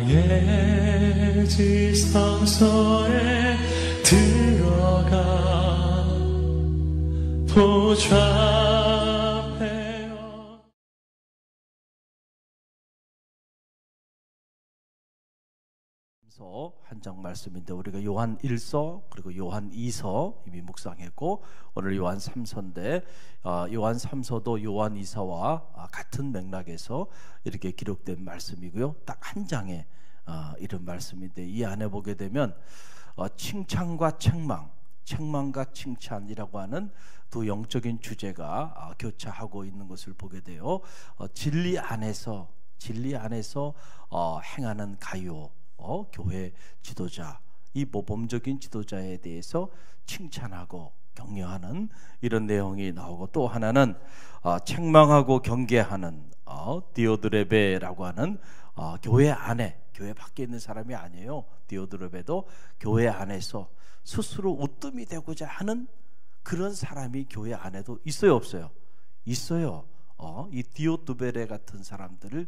나의 지성소에 들어가 보좌하며. 한 장 말씀인데 우리가 요한 1서 그리고 요한 2서 이미 묵상했고 오늘 요한 3서인데 요한 3서도 요한 2서와 같은 맥락에서 이렇게 기록된 말씀이고요. 딱 한 장에 이런 말씀인데 이 안에 보게 되면 칭찬과 책망, 책망과 칭찬이라고 하는 두 영적인 주제가 교차하고 있는 것을 보게 돼요. 진리 안에서 행하는 가요, 교회 지도자, 이 모범적인 지도자에 대해서 칭찬하고 격려하는 이런 내용이 나오고, 또 하나는 책망하고 경계하는 디오드레베라고 하는 교회 안에, 교회 밖에 있는 사람이 아니에요. 디오드레베도 교회 안에서 스스로 으뜸이 되고자 하는 그런 사람이 교회 안에도 있어요, 없어요? 있어요. 이 디오드베레 같은 사람들을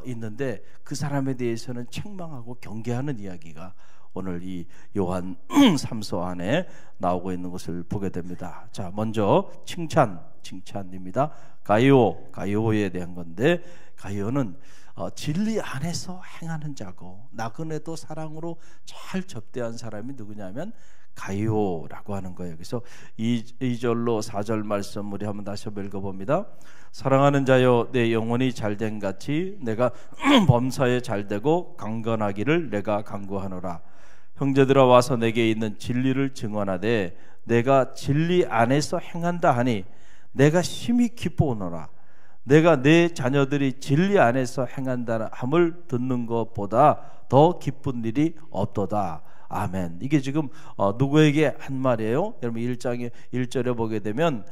있는데 그 사람에 대해서는 책망하고 경계하는 이야기가 오늘 이 요한 3서 안에 나오고 있는 것을 보게 됩니다. 자, 먼저 칭찬입니다. 가이오에 대한 건데, 가이오는 진리 안에서 행하는 자고 나그네도 사랑으로 잘 접대한 사람이 누구냐면 가이오라고 하는 거예요. 그래서 2절로 4절 말씀 우리 한번 다시 읽어봅니다. 사랑하는 자여, 내 영혼이 잘된 같이 내가 범사에 잘되고 강건하기를 내가 간구하노라. 형제들아, 와서 내게 있는 진리를 증언하되 내가 진리 안에서 행한다 하니 내가 심히 기뻐오노라. 내가 내 자녀들이 진리 안에서 행한다 함을 듣는 것보다 더 기쁜 일이 없도다. 아멘. 이게 지금 누구에게 한 말이에요? 여러분 1장에 1절에 보게 되면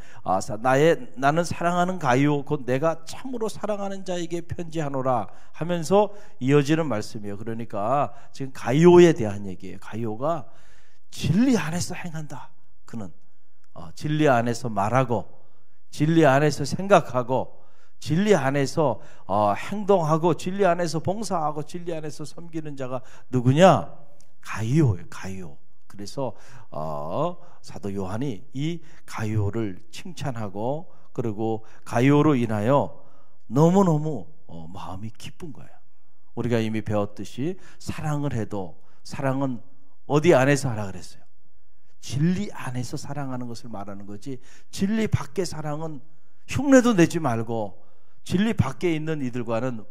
나는 사랑하는 가이오, 곧 내가 참으로 사랑하는 자에게 편지하노라 하면서 이어지는 말씀이에요. 그러니까 지금 가이오에 대한 얘기예요. 가이오가 진리 안에서 행한다. 그는 진리 안에서 말하고 진리 안에서 생각하고 진리 안에서 행동하고 진리 안에서 봉사하고 진리 안에서 섬기는 자가 누구냐? 가이오예요. 가이오. 그래서 사도 요한이 이 가이오를 칭찬하고, 그리고 가이오로 인하여 너무너무 마음이 기쁜 거예요. 우리가 이미 배웠듯이 사랑을 해도 사랑은 어디 안에서 하라 그랬어요? 진리 안에서 사랑하는 것을 말하는 거지, 진리 밖의 사랑은 흉내도 내지 말고 진리 밖에 있는 이들과는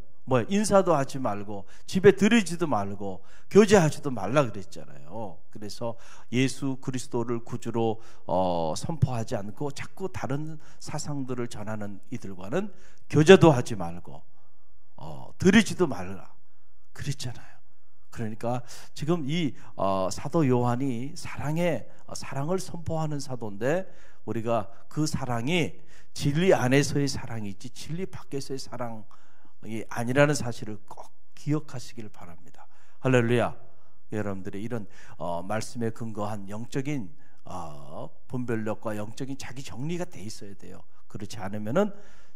인사도 하지 말고 집에 들이지도 말고 교제하지도 말라 그랬잖아요. 그래서 예수 그리스도를 구주로 선포하지 않고 자꾸 다른 사상들을 전하는 이들과는 교제도 하지 말고 들이지도 말라 그랬잖아요. 그러니까 지금 이 사도 요한이 사랑을 선포하는 사도인데, 우리가 그 사랑이 진리 안에서의 사랑이지 진리 밖에서의 사랑이 아니라는 사실을 꼭 기억하시길 바랍니다. 할렐루야. 여러분들의 이런 말씀에 근거한 영적인 분별력과 영적인 자기 정리가 돼 있어야 돼요. 그렇지 않으면은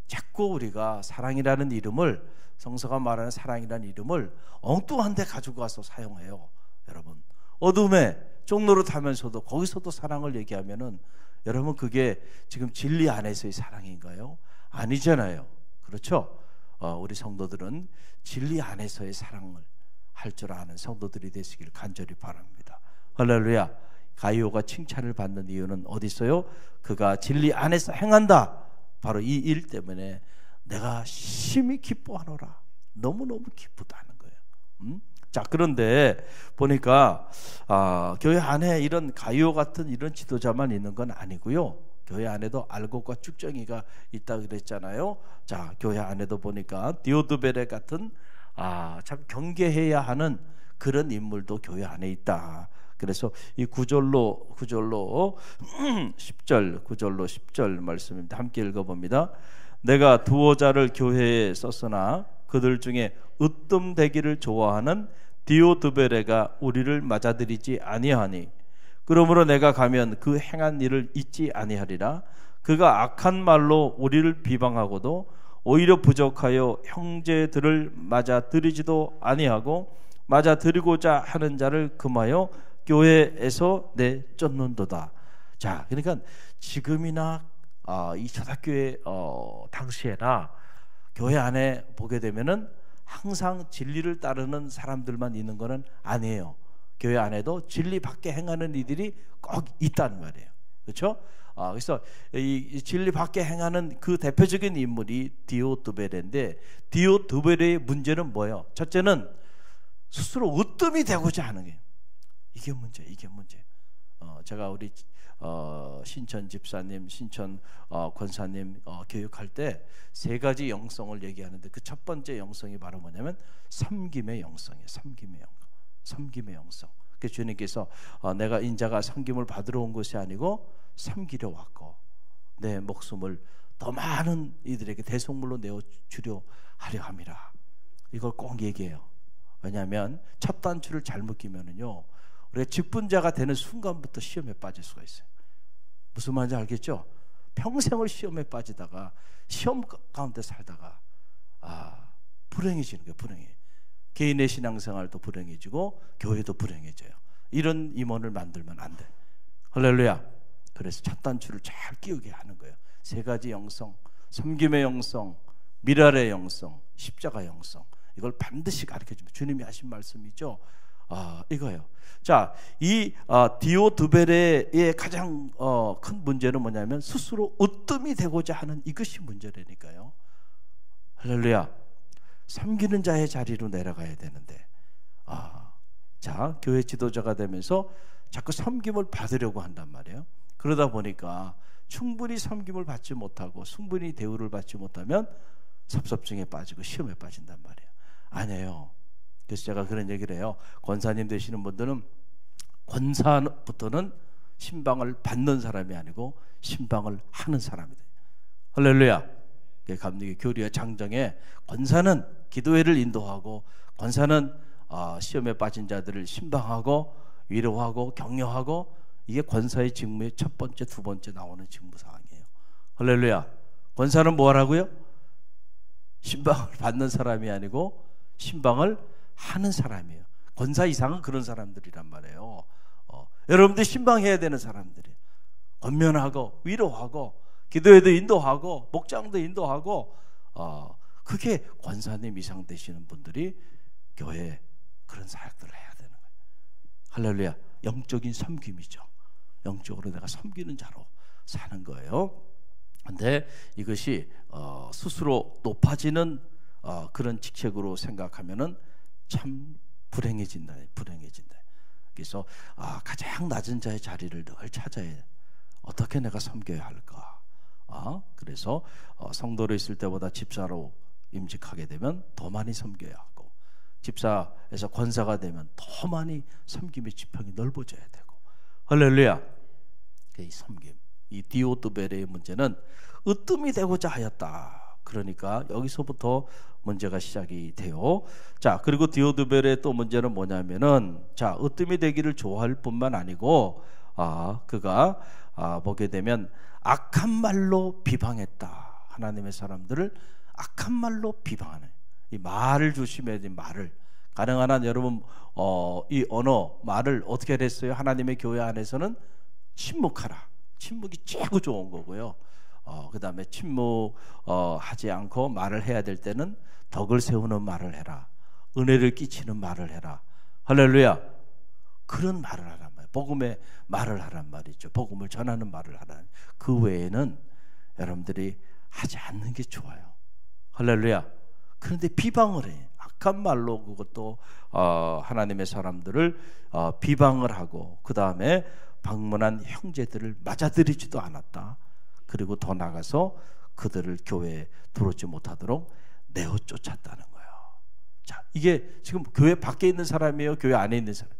자꾸 우리가 사랑이라는 이름을, 성서가 말하는 사랑이라는 이름을 엉뚱한 데 가지고 가서 사용해요. 여러분, 어둠에 종노릇하면서도 거기서도 사랑을 얘기하면은 여러분, 그게 지금 진리 안에서의 사랑인가요? 아니잖아요. 그렇죠? 우리 성도들은 진리 안에서의 사랑을 할 줄 아는 성도들이 되시길 간절히 바랍니다. 할렐루야. 가이오가 칭찬을 받는 이유는 어디 있어요? 그가 진리 안에서 행한다. 바로 이 일 때문에 내가 심히 기뻐하노라. 너무너무 기쁘다는 거예요. 자, 그런데 보니까 교회 안에 이런 가이오 같은 이런 지도자만 있는 건 아니고요. 교회 안에도 알곡과 쭉정이가 있다 그랬잖아요. 자, 교회 안에도 보니까 디오드베레 같은 참 경계해야 하는 그런 인물도 교회 안에 있다. 그래서 이 9절로 10절 말씀입니다. 함께 읽어봅니다. 내가 두어 자를 교회에 썼으나 그들 중에 으뜸되기를 좋아하는 디오드베레가 우리를 맞아들이지 아니하니, 그러므로 내가 가면 그 행한 일을 잊지 아니하리라. 그가 악한 말로 우리를 비방하고도 오히려 부족하여 형제들을 맞아들이지도 아니하고 맞아들이고자 하는 자를 금하여 교회에서 내쫓는도다. 자, 그러니까 지금이나 이 초대교회 당시에나 교회 안에 보게 되면은 항상 진리를 따르는 사람들만 있는 것은 아니에요. 교회 안에도 진리 밖에 행하는 이들이 꼭 있다는 말이에요. 그렇죠? 그래서 이 진리 밖에 행하는 그 대표적인 인물이 디오드베레인데, 디오드베레의 문제는 뭐예요? 첫째는 스스로 으뜸이 되고자 하는 게, 이게 문제. 제가 우리 신천 집사님, 신천 권사님 교육할 때 세 가지 영성을 얘기하는데, 그 첫 번째 영성이 바로 뭐냐면 섬김의 영성이에요. 섬김의 영성. 그 주님께서 내가 인자가 섬김을 받으러 온 것이 아니고 섬기려 왔고 내 목숨을 더 많은 이들에게 대속물로 내어주려 하려 함이라. 이걸 꼭 얘기해요. 왜냐하면 첫 단추를 잘못 끼면은요, 우리가 직분자가 되는 순간부터 시험에 빠질 수가 있어요. 무슨 말인지 알겠죠? 평생을 시험에 빠지다가 시험 가운데 살다가 불행해지는 거예요. 개인의 신앙생활도 불행해지고 교회도 불행해져요. 이런 임원을 만들면 안 돼. 할렐루야. 그래서 첫 단추를 잘 끼우게 하는 거예요. 세 가지 영성, 섬김의 영성, 미랄의 영성, 십자가 영성, 이걸 반드시 가르쳐줍니다. 주님이 하신 말씀이죠. 이거예요. 자, 이 디오드베레의 가장 큰 문제는 뭐냐면 스스로 으뜸이 되고자 하는 이것이 문제라니까요. 할렐루야. 섬기는 자의 자리로 내려가야 되는데, 자, 교회 지도자가 되면서 자꾸 섬김을 받으려고 한단 말이에요. 그러다 보니까 충분히 섬김을 받지 못하고 충분히 대우를 받지 못하면 섭섭증에 빠지고 시험에 빠진단 말이에요. 아니에요. 그래서 제가 그런 얘기를 해요. 권사님 되시는 분들은 권사부터는 신방을 받는 사람이 아니고 신방을 하는 사람이 돼요. 할렐루야. 감독의 교리와 장정에 권사는 기도회를 인도하고, 권사는 시험에 빠진 자들을 신방하고 위로하고 격려하고, 이게 권사의 직무의 첫 번째, 두 번째 나오는 직무사항이에요. 할렐루야. 권사는 뭐 하라고요? 신방을 받는 사람이 아니고 신방을 하는 사람이에요. 권사 이상은 그런 사람들이란 말이에요. 여러분들 신방해야 되는 사람들이에요. 권면하고 위로하고 기도회도 인도하고 목장도 인도하고, 그게 권사님 이상 되시는 분들이 교회에 그런 사역들을 해야 되는 거예요. 할렐루야. 영적인 섬김이죠. 영적으로 내가 섬기는 자로 사는 거예요. 근데 이것이 스스로 높아지는 그런 직책으로 생각하면은 참 불행해진다. 그래서 가장 낮은 자의 자리를 늘 찾아야 돼. 어떻게 내가 섬겨야 할까? 그래서 성도로 있을 때보다 집사로 임직하게 되면 더 많이 섬겨야 하고, 집사에서 권사가 되면 더 많이 섬김의 지평이 넓어져야 되고. 할렐루야. 이 섬김, 이 디오드베레의 문제는 으뜸이 되고자 하였다. 그러니까 여기서부터 문제가 시작이 돼요. 자, 그리고 디오드베레의 또 문제는 뭐냐면은, 자, 으뜸이 되기를 좋아할 뿐만 아니고 그가 보게 되면 악한 말로 비방했다. 하나님의 사람들을 악한 말로 비방하는, 이 말을 조심해야 돼. 말을 가능한 한 여러분 이 언어 말을 어떻게 했어요? 하나님의 교회 안에서는 침묵하라. 침묵이 최고 좋은 거고요. 그 다음에 침묵하지 않고 말을 해야 될 때는 덕을 세우는 말을 해라. 은혜를 끼치는 말을 해라. 할렐루야. 그런 말을 하란 말이에요. 복음의 말을 하란 말이죠. 복음을 전하는 말을 하란. 그 외에는 여러분들이 하지 않는 게 좋아요. 할렐루야. 그런데 비방을 해. 악한 말로 그것도 하나님의 사람들을 비방을 하고, 그 다음에 방문한 형제들을 맞아들이지도 않았다. 그리고 더 나가서 그들을 교회에 들어오지 못하도록 내어 쫓았다는 거예요. 자, 이게 지금 교회 밖에 있는 사람이에요? 교회 안에 있는 사람?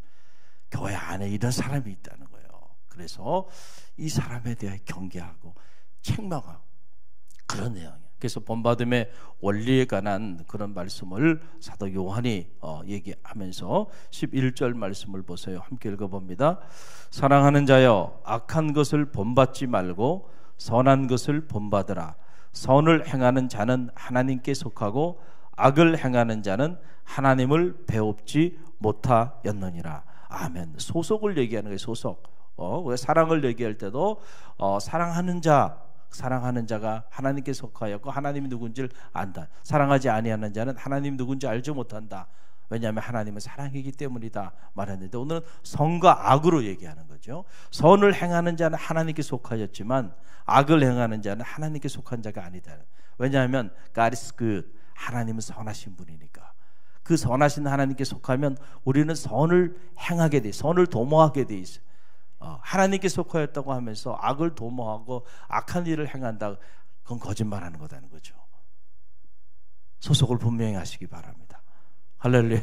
교회 안에 이런 사람이 있다는 거예요. 그래서 이 사람에 대해 경계하고 책망하고 그런 내용이에요. 그래서 본받음의 원리에 관한 그런 말씀을 사도 요한이 얘기하면서 11절 말씀을 보세요. 함께 읽어봅니다. 사랑하는 자여, 악한 것을 본받지 말고 선한 것을 본받으라. 선을 행하는 자는 하나님께 속하고 악을 행하는 자는 하나님을 배웁지 못하였느니라. 아멘. 소속을 얘기하는 거예요. 소속. 우리가 사랑을 얘기할 때도 사랑하는 자가 하나님께 속하였고 하나님이 누군지를 안다. 사랑하지 아니하는 자는 하나님이 누군지 알지 못한다. 왜냐하면 하나님은 사랑이기 때문이다 말했는데, 오늘은 선과 악으로 얘기하는 거죠. 선을 행하는 자는 하나님께 속하였지만 악을 행하는 자는 하나님께 속한 자가 아니다. 왜냐하면 God is good. 하나님은 선하신 분이니까. 그 선하신 하나님께 속하면 우리는 선을 행하게 돼, 선을 도모하게 돼 있어요. 하나님께 속하였다고 하면서 악을 도모하고 악한 일을 행한다, 그건 거짓말하는 거다는 거죠. 소속을 분명히 하시기 바랍니다. 할렐루야.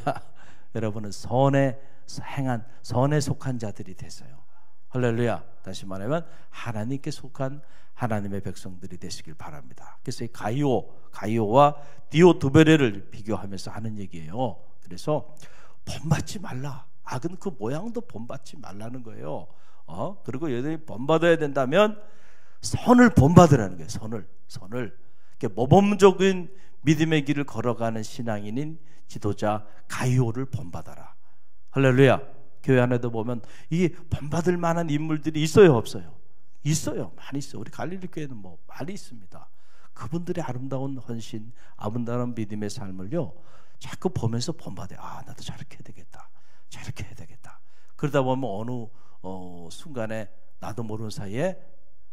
여러분은 선에 속한 자들이 되세요. 할렐루야. 다시 말하면 하나님께 속한 하나님의 백성들이 되시길 바랍니다. 그래서 이 가이오와 디오드베레를 비교하면서 하는 얘기예요. 그래서 본받지 말라. 악은 그 모양도 본받지 말라는 거예요. 그리고 여러분이 본받아야 된다면 선을 본받으라는 거예요. 선을. 모범적인 믿음의 길을 걸어가는 신앙인인 지도자 가이오를 본받아라. 할렐루야. 교회 안에도 보면 이 본받을 만한 인물들이 있어요, 없어요? 있어요. 많이 있어요. 우리 갈릴리 교회는 많이 있습니다. 그분들의 아름다운 헌신, 아름다운 믿음의 삶을요, 자꾸 보면서 본받아요. 나도 저렇게 해야 되겠다. 저렇게 해야 되겠다. 그러다 보면 어느 순간에 나도 모르는 사이에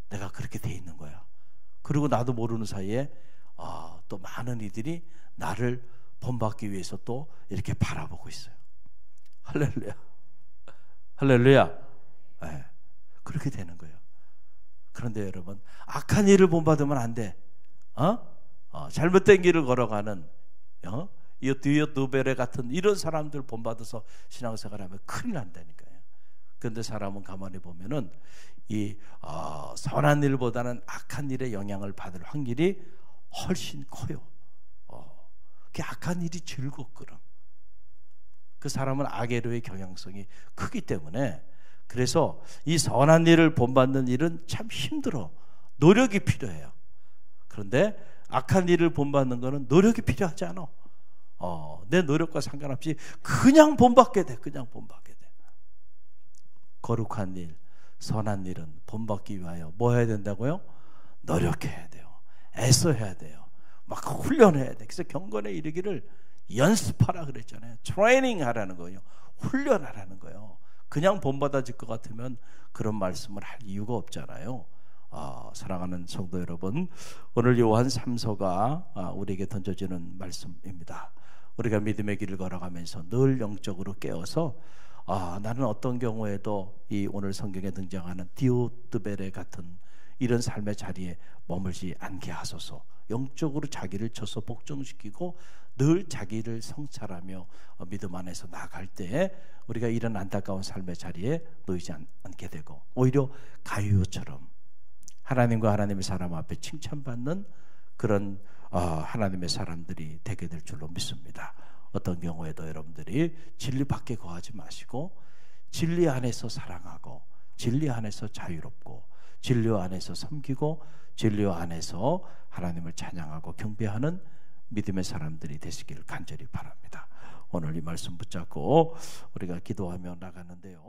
내가 그렇게 돼 있는 거야. 그리고 나도 모르는 사이에 또 많은 이들이 나를 본받기 위해서 또 이렇게 바라보고 있어요. 할렐루야. 할렐루야. 네, 그렇게 되는 거예요. 그런데 여러분, 악한 일을 본받으면 안 돼. 잘못된 길을 걸어가는 이 디오드베레 같은 이런 사람들 본받아서 신앙생활하면 큰일 난다니까요. 그런데 사람은 가만히 보면은 이 선한 일보다는 악한 일에 영향을 받을 확률이 훨씬 커요. 그 악한 일이 즐겁거든. 그 사람은 악의로의 경향성이 크기 때문에, 그래서 이 선한 일을 본받는 일은 참 힘들어. 노력이 필요해요. 그런데 악한 일을 본받는 거는 노력이 필요하지 않아. 내 노력과 상관없이 그냥 본받게 돼. 그냥 본받게 돼. 거룩한 일, 선한 일은 본받기 위하여 뭐 해야 된다고요? 노력해야 돼요. 애써해야 돼요. 막 훈련해야 돼. 그래서 경건에 이르기를 연습하라 그랬잖아요. 트레이닝 하라는 거예요. 훈련하라는 거예요. 그냥 본받아질 것 같으면 그런 말씀을 할 이유가 없잖아요. 사랑하는 성도 여러분, 오늘 요한 3서가 우리에게 던져지는 말씀입니다. 우리가 믿음의 길을 걸어가면서 늘 영적으로 깨어서 나는 어떤 경우에도 이 오늘 성경에 등장하는 디오드베레 같은 이런 삶의 자리에 머물지 않게 하소서. 영적으로 자기를 쳐서 복종시키고 늘 자기를 성찰하며 믿음 안에서 나아갈 때 우리가 이런 안타까운 삶의 자리에 놓이지 않게 되고, 오히려 가이오처럼 하나님과 하나님의 사람 앞에 칭찬받는 그런 하나님의 사람들이 되게 될 줄로 믿습니다. 어떤 경우에도 여러분들이 진리 밖에 거하지 마시고 진리 안에서 사랑하고 진리 안에서 자유롭고 진리 안에서 섬기고 진리 안에서 하나님을 찬양하고 경배하는 믿음의 사람들이 되시기를 간절히 바랍니다. 오늘 이 말씀 붙잡고 우리가 기도하며 나가는데요.